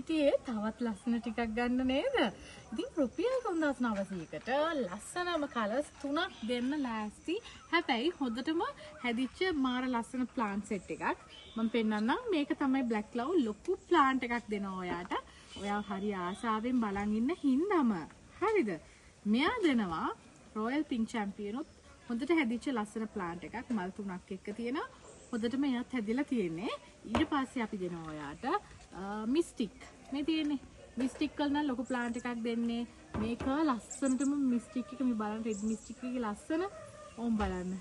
හිටියේ තවත් ලස්සන ටිකක් ගන්න නේද? ඉතින් රුපියල් 3900කට ලස්සනම කලර්ස් 3ක් දෙන්න ලෑස්ති. හැබැයි හොඳටම හැදිච්ච මාර ලස්සන ප්ලාන්ට් සෙට් එකක්. මම පෙන්නන්නම්. මේක තමයි Black Cloud ලොකු ප්ලාන්ට් එකක් දෙනවා ඔයාට. ඔයා හරි ආසාවෙන් බලන් ඉන්න හින්දාම. හරිද? මෙයා දෙනවා Royal Pink Champion උත් හොඳට හැදිච්ච ලස්සන ප්ලාන්ට් එකක්. මල් 3ක් එක්ක තියෙනවා. හොඳටම එයත් හැදිලා තියෙන්නේ. ඊට පස්සේ අපි දෙනවා ඔයාට මිස්ටික්. මේ තියෙන්නේ මිස්ටික් වල නම් ලොකු ප්ලාන්ට් එකක් දෙන්නේ. මේක ලස්සනටම මිස්ටික් එක මේ බලන්න රෙඩ් මිස්ටික් එකේ ලස්සන ඕම් බලන්න.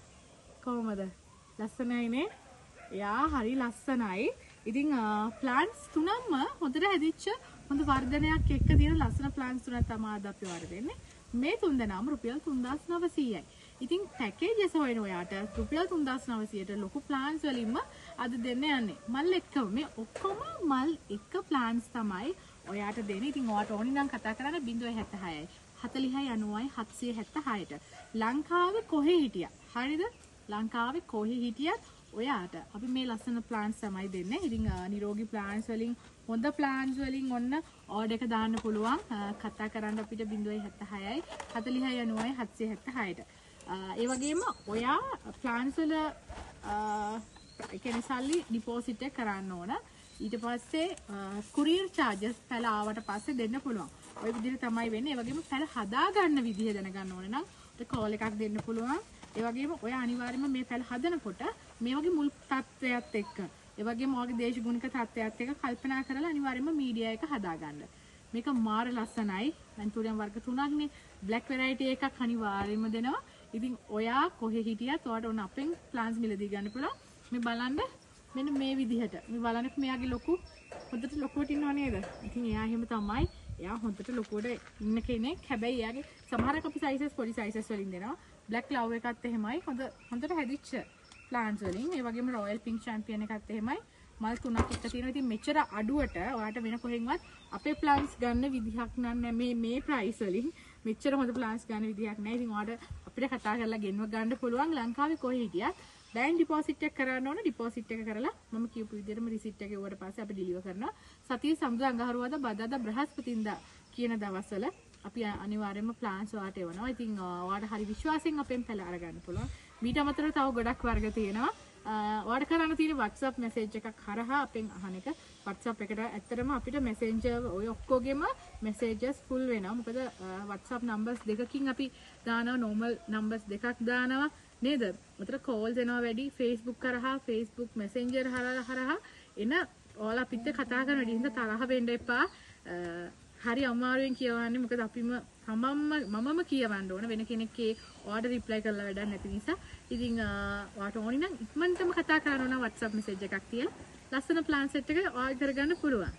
කොහමද? ලස්සනයිනේ. එයා හරි ලස්සනයි. ඉතින් ප්ලාන්ට්ස් තුනක්ම හොඳට හැදිච්ච හොඳ වර්ධනයක් එක්ක තියෙන ලස්සන ප්ලාන්ට්ස් තුනක් තමයි අද අපි වර දෙන්නේ. මේ තුන් දෙනාම රුපියල් 3900යි. ඉතින් පැකේජස් හොයන ඔයාට රුපියල් 3900ට ලොකු ප්ලාන්ට්ස් වලින්ම අද දෙන්න යන්නේ. මල් එක්කම මේ ඔක්කොම මල් එක ප්ලාන්ට්ස් තමයි ඔයාට දෙන්නේ. ඉතින් ඔයාට ඕනි නම් කතා කරන්න 076යි 40යි 90යි 776ට. ලංකාවේ කොහේ හිටියා? හරිද? ලංකාවේ කොහේ හිටියත් ඔයාට අපි මේ ලස්සන ප්ලාන්ට්ස් තමයි දෙන්නේ. ඉතින් නිරෝගී ප්ලාන්ට්ස් වලින් හොඳ ප්ලාන්ට්ස් වලින් ඔන්න ඕඩර් එක දාන්න පුළුවන්. කතා කරන්න අපිට 076යි 40යි 90යි 776ට. ඒ වගේම ඔයා ප්ලාන්ට්ස් වල ඒ කියන්නේ සල්ලි ඩිපොසිට් එක කරන්න ඕන. ඊට පස්සේ කුරියර් charges පැල ආවට පස්සේ දෙන්න පුළුවන්. ওই විදිහට තමයි වෙන්නේ. ඒ වගේම පැල හදා ගන්න විදිහ දැනගන්න ඕන නම් ඔය කෝල් එකක් දෙන්න පුළුවන්. ඒ වගේම ඔයා අනිවාර්යයෙන්ම මේ පැල හදනකොට මේ වගේ මුල් තත්ත්වයක් එක්ක ඒ වගේම ඔයගේ දේශගුණික තත්ත්වයක් එක්ක කල්පනා කරලා අනිවාර්යයෙන්ම මීඩියා එක හදාගන්න. මේක මාර ලස්සනයි. ඇන්තූරියම් වර්ග 3ක්නේ. බ්ලැක් වෙරයිටි එකක් අනිවාර්යයෙන්ම දෙනවා. ඉතින් ඔයා කොහේ හිටියත් ඔයාට ඕන අපෙන් ප්ලාන්ට්ස් මිලදී ගන්න පුළුවන්. මේ බලන්න මෙන්න මේ විදිහට. මේ බලන්න මෙයාගේ ලොකු හොඳට ලොකුවට ඉන්නව නේද? ඉතින් එයා එහෙම තමයි. එයා හොඳට ලොකුවට ඉන්න කෙනෙක්. හැබැයි එයාගේ සමහරක් අපි සයිසස් පොඩි සයිසස් වලින් දෙනවා. Black Cloud එකත් එහෙමයි. හොඳට හැදිච්ච ප්ලාන්ට්ස් වලින්. ඒ වගේම Royal Pink Champion එකත් එහෙමයි. මල් 3ක් එක තියෙනවා. ඉතින් මෙච්චර අඩුවට ඔයාට වෙන කොහෙන්වත් අපේ ප්ලාන්ට්ස් ගන්න විදිහක් නෑ මේ ප්‍රයිස් වලින්. මෙච්චර හොඳ ප්ලාන්ට්ස් ගන්න විදිහක් නෑ. ඉතින් ඔයාට අපිට කතා කරලා ගෙන්ව ගන්න පුළුවන්. ලංකාවේ කොහේ හිටියත් දැන් ඩිපොසිට් එක කරන්න ඕන. ඩිපොසිට් එක කරලා මම කියපු විදිහටම රිසිට් එක එවුවට පස්සේ අපි ඩිලිවර් කරනවා. සතිය සම්බුද අඟහරුවාදා බදාදා බ්‍රහස්පතින්දා කියන දවස්වල අපි අනිවාර්යයෙන්ම ප්ලාන්ට්ස් ඔයාට එවනවා. ඉතින් ඔයාට හරි විශ්වාසයෙන් අපෙන් පැල අරගන්න පුළුවන්. මීට අමතරව තව ගොඩක් වර්ග තියෙනවා. ඔයාට කරන්න තියෙන WhatsApp message එකක් හරහා අපෙන් අහන එක. WhatsApp එකට ඇත්තටම අපිට Messenger ඔය ඔක්කොගෙම messages full වෙනවා. මොකද WhatsApp numbers දෙකකින් අපි දානවා normal numbers දෙකක් දානවා නේද? උතර calls එනවා වැඩි. Facebook කරහා Facebook Messenger හරහා එන ඔයාලා අපිට කතා කරන විදිහින්ද තරහ වෙන්න එපා. හරි අමාරුවෙන් කියවන්නේ මොකද අපිම මමම කියවන්න ඕන වෙන කෙනෙක්ගේ ඕඩර් රිප්ලයි කරලා වැඩක් නැති නිසා. ඉතින් ඔයාට ඕනි නම් ඉක්මනටම කතා කරන්න ඕන WhatsApp message එකක් තියලා ලස්සන ප්ලාන් සෙට් එක ඕඩර් කරගන්න පුළුවන්.